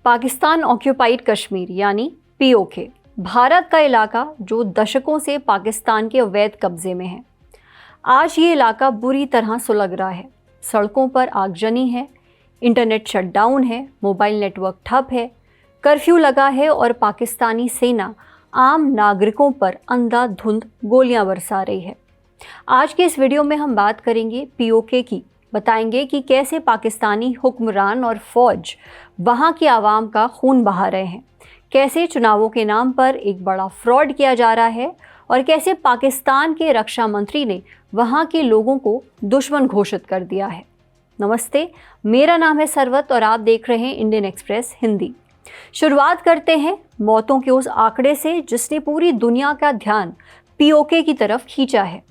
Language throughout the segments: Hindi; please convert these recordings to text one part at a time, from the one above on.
पाकिस्तान ऑक्यूपाइड कश्मीर यानी पीओके भारत का इलाका जो दशकों से पाकिस्तान के अवैध कब्जे में है। आज ये इलाका बुरी तरह सुलग रहा है। सड़कों पर आगजनी है, इंटरनेट शटडाउन है, मोबाइल नेटवर्क ठप है, कर्फ्यू लगा है और पाकिस्तानी सेना आम नागरिकों पर अंधाधुंध गोलियां बरसा रही है। आज के इस वीडियो में हम बात करेंगे पीओके की। बताएंगे कि कैसे पाकिस्तानी हुक्मरान और फौज वहाँ की आवाम का खून बहा रहे हैं, कैसे चुनावों के नाम पर एक बड़ा फ्रॉड किया जा रहा है और कैसे पाकिस्तान के रक्षा मंत्री ने वहाँ के लोगों को दुश्मन घोषित कर दिया है। नमस्ते, मेरा नाम है सरवत और आप देख रहे हैं इंडियन एक्सप्रेस हिंदी। शुरुआत करते हैं मौतों के उस आंकड़े से जिसने पूरी दुनिया का ध्यान पीओके की तरफ खींचा है।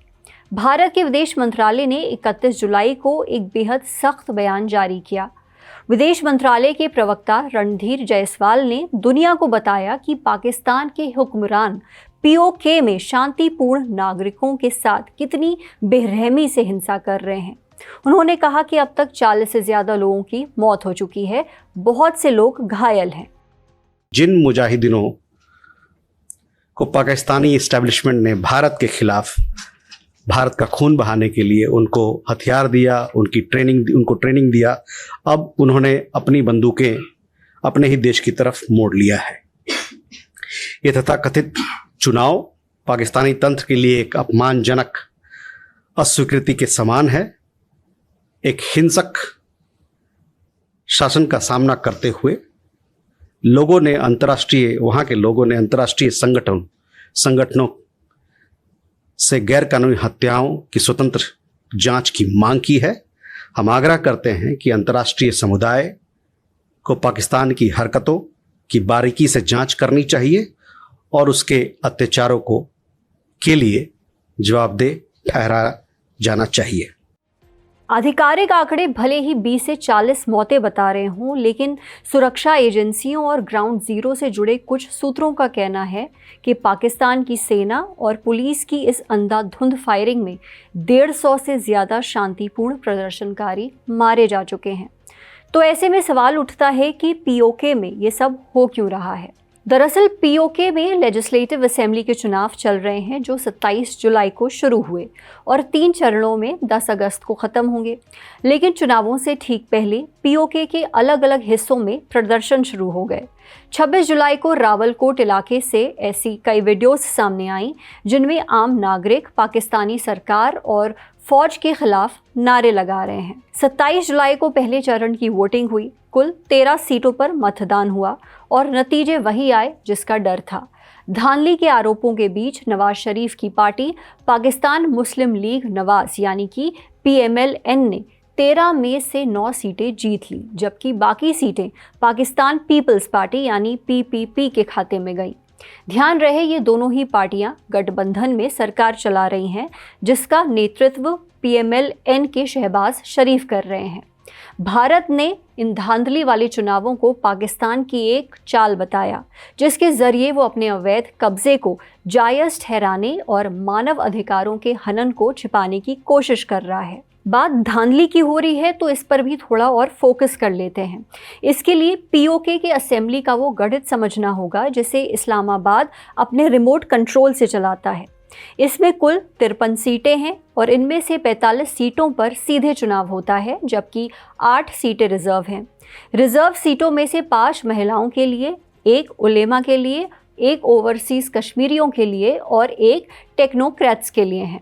भारत के विदेश मंत्रालय ने 31 जुलाई को एक बेहद सख्त बयान जारी किया। विदेश मंत्रालय के प्रवक्ता रणधीर जायसवाल ने दुनिया को बताया कि पाकिस्तान के हुक्मरान पीओके में शांतिपूर्ण नागरिकों के साथ कितनी बेरहमी से हिंसा कर रहे हैं। उन्होंने कहा कि अब तक 40 से ज़्यादा लोगों की मौत हो चुकी है, बहुत से लोग घायल हैं। जिन मुजाहिदीनों को पाकिस्तानी इस्टेब्लिशमेंट ने भारत के खिलाफ भारत का खून बहाने के लिए उनको हथियार दिया, उनको ट्रेनिंग दिया, अब उन्होंने अपनी बंदूकें अपने ही देश की तरफ मोड़ लिया है। ये तथाकथित चुनाव पाकिस्तानी तंत्र के लिए एक अपमानजनक अस्वीकृति के समान है। एक हिंसक शासन का सामना करते हुए वहाँ के लोगों ने अंतर्राष्ट्रीय संगठनों से गैरकानूनी हत्याओं की स्वतंत्र जांच की मांग की है। हम आग्रह करते हैं कि अंतर्राष्ट्रीय समुदाय को पाकिस्तान की हरकतों की बारीकी से जांच करनी चाहिए और उसके अत्याचारों के लिए जवाबदेह ठहराया जाना चाहिए। आधिकारिक आंकड़े भले ही 20 से 40 मौतें बता रहे हों, लेकिन सुरक्षा एजेंसियों और ग्राउंड जीरो से जुड़े कुछ सूत्रों का कहना है कि पाकिस्तान की सेना और पुलिस की इस अंधाधुंध फायरिंग में 150 से ज़्यादा शांतिपूर्ण प्रदर्शनकारी मारे जा चुके हैं। तो ऐसे में सवाल उठता है कि पीओके में ये सब हो क्यों रहा है। दरअसल पीओके में लेजिस्लेटिव असेंबली के चुनाव चल रहे हैं जो 27 जुलाई को शुरू हुए और 3 चरणों में 10 अगस्त को ख़त्म होंगे। लेकिन चुनावों से ठीक पहले पीओके के अलग अलग हिस्सों में प्रदर्शन शुरू हो गए। 26 जुलाई को रावलकोट इलाके से ऐसी कई वीडियोस सामने आई जिनमें आम नागरिक पाकिस्तानी सरकार और फौज के खिलाफ नारे लगा रहे हैं। 27 जुलाई को पहले चरण की वोटिंग हुई। कुल 13 सीटों पर मतदान हुआ और नतीजे वही आए जिसका डर था। धांधली के आरोपों के बीच नवाज शरीफ की पार्टी पाकिस्तान मुस्लिम लीग नवाज यानी कि PMLN ने 13 में से 9 सीटें जीत ली, जबकि बाकी सीटें पाकिस्तान पीपल्स पार्टी यानी PPP के खाते में गईं। ध्यान रहे ये दोनों ही पार्टियां गठबंधन में सरकार चला रही हैं, जिसका नेतृत्व PMLN के शहबाज शरीफ कर रहे हैं। भारत ने इन धांधली वाले चुनावों को पाकिस्तान की एक चाल बताया जिसके जरिए वो अपने अवैध कब्जे को जायज़ ठहराने और मानव अधिकारों के हनन को छिपाने की कोशिश कर रहा है। बात धांधली की हो रही है तो इस पर भी थोड़ा और फोकस कर लेते हैं। इसके लिए पीओके के असेंबली का वो गठित समझना होगा जिसे इस्लामाबाद अपने रिमोट कंट्रोल से चलाता है। इसमें कुल 53 सीटें हैं और इनमें से 45 सीटों पर सीधे चुनाव होता है, जबकि 8 सीटें रिजर्व हैं। रिजर्व सीटों में से 5 महिलाओं के लिए, 1 उलेमा के लिए, 1 ओवरसीज़ कश्मीरियों के लिए और 1 टेक्नोक्रेट्स के लिए हैं।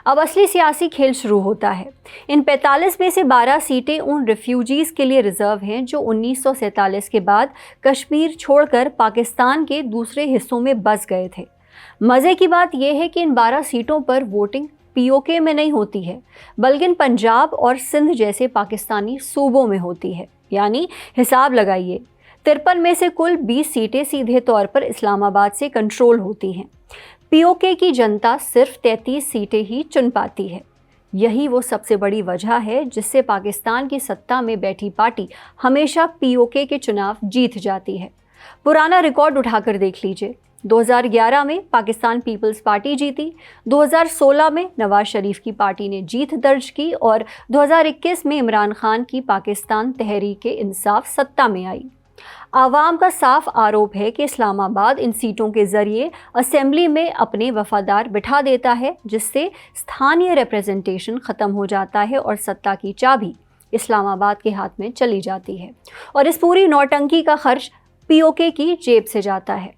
अब असली सियासी खेल शुरू होता है। इन 45 में से 12 सीटें उन रिफ्यूजीज़ के लिए रिजर्व हैं जो 1947 के बाद कश्मीर छोड़कर पाकिस्तान के दूसरे हिस्सों में बस गए थे। मज़े की बात यह है कि इन 12 सीटों पर वोटिंग पीओके में नहीं होती है, बल्कि पंजाब और सिंध जैसे पाकिस्तानी सूबों में होती है। यानी हिसाब लगाइए, 53 में से कुल 20 सीटें सीधे तौर पर इस्लामाबाद से कंट्रोल होती हैं। पीओके की जनता सिर्फ 33 सीटें ही चुन पाती है। यही वो सबसे बड़ी वजह है जिससे पाकिस्तान की सत्ता में बैठी पार्टी हमेशा पीओके के चुनाव जीत जाती है। पुराना रिकॉर्ड उठाकर देख लीजिए। 2011 में पाकिस्तान पीपल्स पार्टी जीती, 2016 में नवाज शरीफ की पार्टी ने जीत दर्ज की और 2021 में इमरान खान की पाकिस्तान तहरीक-ए-इंसाफ सत्ता में आई। आवाम का साफ आरोप है कि इस्लामाबाद इन सीटों के जरिए असेंबली में अपने वफादार बिठा देता है, जिससे स्थानीय रिप्रेजेंटेशन खत्म हो जाता है और सत्ता की चाबी इस्लामाबाद के हाथ में चली जाती है और इस पूरी नौटंकी का खर्च पीओके की जेब से जाता है।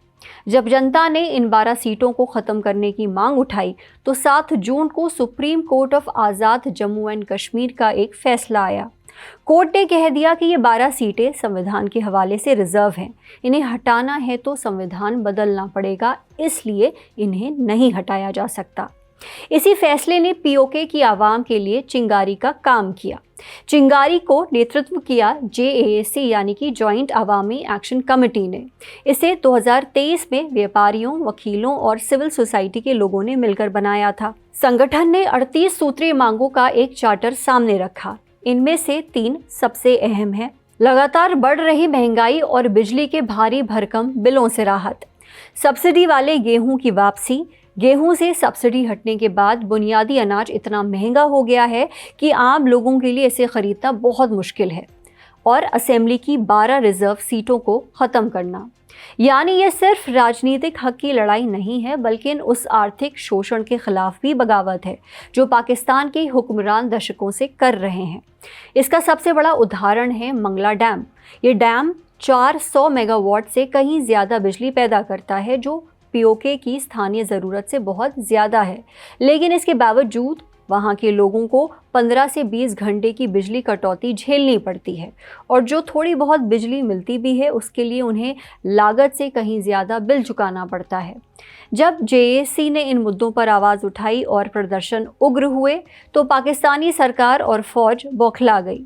जब जनता ने इन 12 सीटों को ख़त्म करने की मांग उठाई तो 7 जून को supreme court of Azad Jammu and Kashmir का एक फैसला आया। कोर्ट ने कह दिया कि ये 12 सीटें संविधान के हवाले से रिजर्व हैं, इन्हें हटाना है तो संविधान बदलना पड़ेगा, इसलिए इन्हें नहीं हटाया जा सकता। इसी फैसले ने पीओके की आवाम के लिए चिंगारी का काम किया। चिंगारी को नेतृत्व किया जेएसी यानी कि जॉइंट अवामी एक्शन कमेटी ने। इसे 2023 में व्यापारियों, वकीलों और सिविल सोसाइटी के लोगों ने मिलकर बनाया था। संगठन ने 38 सूत्रीय मांगों का एक चार्टर सामने रखा। इनमें से 3 सबसे अहम हैं। लगातार बढ़ रही महंगाई और बिजली के भारी भरकम बिलों से राहत, सब्सिडी वाले गेहूं की वापसी। गेहूं से सब्सिडी हटने के बाद बुनियादी अनाज इतना महंगा हो गया है कि आम लोगों के लिए इसे खरीदना बहुत मुश्किल है। और असेंबली की 12 रिजर्व सीटों को ख़त्म करना, यानी ये सिर्फ राजनीतिक हक की लड़ाई नहीं है, बल्कि उस आर्थिक शोषण के खिलाफ भी बगावत है जो पाकिस्तान के हुक्मरान दशकों से कर रहे हैं। इसका सबसे बड़ा उदाहरण है मंगला डैम। ये डैम 400 मेगावाट से कहीं ज़्यादा बिजली पैदा करता है, जो पीओके की स्थानीय ज़रूरत से बहुत ज़्यादा है। लेकिन इसके बावजूद वहाँ के लोगों को 15 से 20 घंटे की बिजली कटौती झेलनी पड़ती है और जो थोड़ी बहुत बिजली मिलती भी है उसके लिए उन्हें लागत से कहीं ज़्यादा बिल चुकाना पड़ता है। जब जेएसी ने इन मुद्दों पर आवाज़ उठाई और प्रदर्शन उग्र हुए तो पाकिस्तानी सरकार और फ़ौज बौखला गई।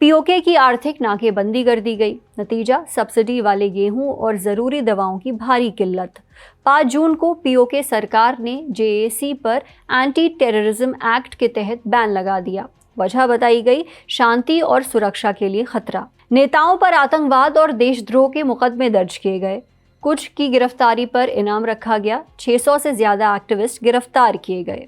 पीओके की आर्थिक नाकेबंदी कर दी गई। नतीजा सब्सिडी वाले गेहूं और ज़रूरी दवाओं की भारी किल्लत। 5 जून को पीओके सरकार ने जेएसी पर एंटी टेररिज्म एक्ट के तहत बैन लगा दिया। वजह बताई गई शांति और सुरक्षा के लिए खतरा। नेताओं पर आतंकवाद और देशद्रोह के मुकदमे दर्ज किए गए। कुछ की गिरफ्तारी पर इनाम रखा गया। 600 से ज़्यादा एक्टिविस्ट गिरफ्तार किए गए।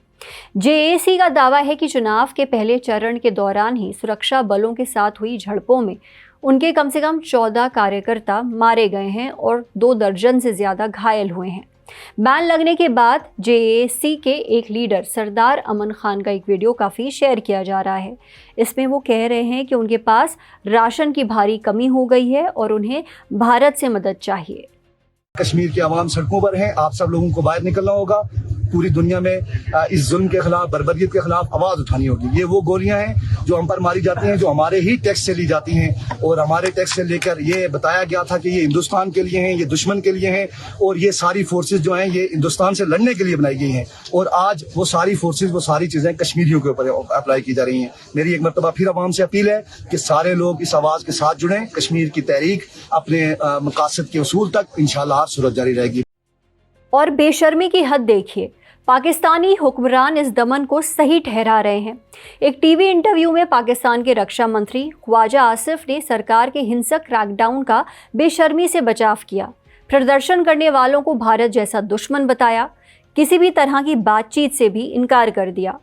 जेएसी का दावा है कि चुनाव के पहले चरण के दौरान ही सुरक्षा बलों के साथ हुई झड़पों में उनके कम से कम 14 कार्यकर्ता मारे गए हैं और 2 दर्जन से ज़्यादा घायल हुए हैं। बैन लगने के बाद जेएसी के एक लीडर सरदार अमन खान का एक वीडियो काफ़ी शेयर किया जा रहा है। इसमें वो कह रहे हैं कि उनके पास राशन की भारी कमी हो गई है और उन्हें भारत से मदद चाहिए। कश्मीर की आवाम सड़कों पर है, आप सब लोगों को बाहर निकलना होगा। पूरी दुनिया में इस जुल्म के खिलाफ, बर्बरियत के खिलाफ आवाज उठानी होगी। ये वो गोलियां हैं जो हम पर मारी जाती हैं, जो हमारे ही टैक्स से ली जाती हैं और हमारे टैक्स से लेकर ये बताया गया था कि ये हिंदुस्तान के लिए हैं, ये दुश्मन के लिए हैं और ये सारी फोर्सेस जो हैं ये हिंदुस्तान से लड़ने के लिए बनाई गई हैं। और आज वो सारी फोर्सेस, वो सारी चीजें कश्मीरियों के ऊपर अप्लाई की जा रही हैं। मेरी एक मरतबा फिर आवाम से अपील है कि सारे लोग इस आवाज के साथ जुड़ें। कश्मीर की तहरीक अपने मकासद के उसूल तक इंशाअल्लाह सूरत जारी रहेगी। और बेशर्मी की हद देखिए, पाकिस्तानी हुक्मरान इस दमन को सही ठहरा रहे हैं। एक टीवी इंटरव्यू में पाकिस्तान के रक्षा मंत्री ख्वाजा आसिफ ने सरकार के हिंसक क्रैकडाउन का बेशर्मी से बचाव किया। प्रदर्शन करने वालों को भारत जैसा दुश्मन बताया, किसी भी तरह की बातचीत से भी इनकार कर दिया।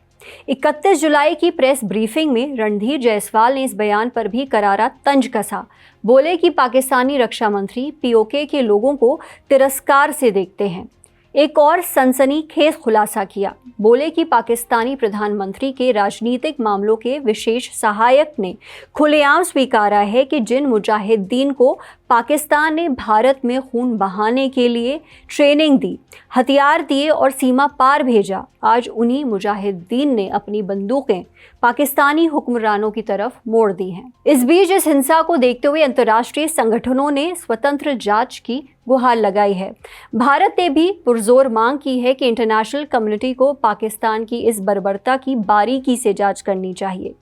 31 जुलाई की प्रेस ब्रीफिंग में रणधीर जायसवाल ने इस बयान पर भी करारा तंज कसा। बोले कि पाकिस्तानी रक्षा मंत्री पीओके के लोगों को तिरस्कार से देखते हैं। एक और सनसनीखेज खुलासा किया। बोले कि पाकिस्तानी प्रधानमंत्री के राजनीतिक मामलों के विशेष सहायक ने खुलेआम स्वीकारा है कि जिन मुजाहिदीन को पाकिस्तान ने भारत में खून बहाने के लिए ट्रेनिंग दी, हथियार दिए और सीमा पार भेजा, आज उन्हीं मुजाहिदीन ने अपनी बंदूकें पाकिस्तानी हुक्मरानों की तरफ मोड़ दी हैं। इस बीच इस हिंसा को देखते हुए अंतर्राष्ट्रीय संगठनों ने स्वतंत्र जांच की गुहार लगाई है। भारत ने भी पुरजोर मांग की है कि इंटरनेशनल कम्युनिटी को पाकिस्तान की इस बर्बरता की बारीकी से जांच करनी चाहिए।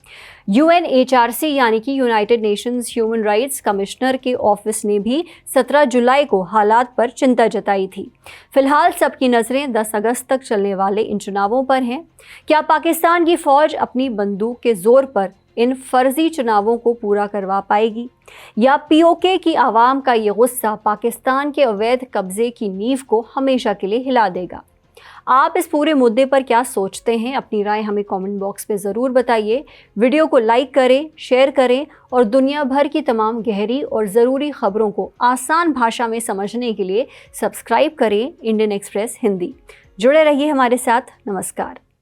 यूएनएचआरसी यानी कि United Nations human rights commissioner के ऑफिस ने भी 17 जुलाई को हालात पर चिंता जताई थी। फिलहाल सबकी नज़रें 10 अगस्त तक चलने वाले इन चुनावों पर हैं। क्या पाकिस्तान की फ़ौज अपनी बंदूक के जोर पर इन फर्जी चुनावों को पूरा करवा पाएगी, या पीओके की आवाम का ये गुस्सा पाकिस्तान के अवैध कब्जे की नींव को हमेशा के लिए हिला देगा? आप इस पूरे मुद्दे पर क्या सोचते हैं? अपनी राय हमें कमेंट बॉक्स में ज़रूर बताइए। वीडियो को लाइक करें, शेयर करें और दुनिया भर की तमाम गहरी और ज़रूरी खबरों को आसान भाषा में समझने के लिए सब्सक्राइब करें इंडियन एक्सप्रेस हिंदी। जुड़े रहिए हमारे साथ। नमस्कार।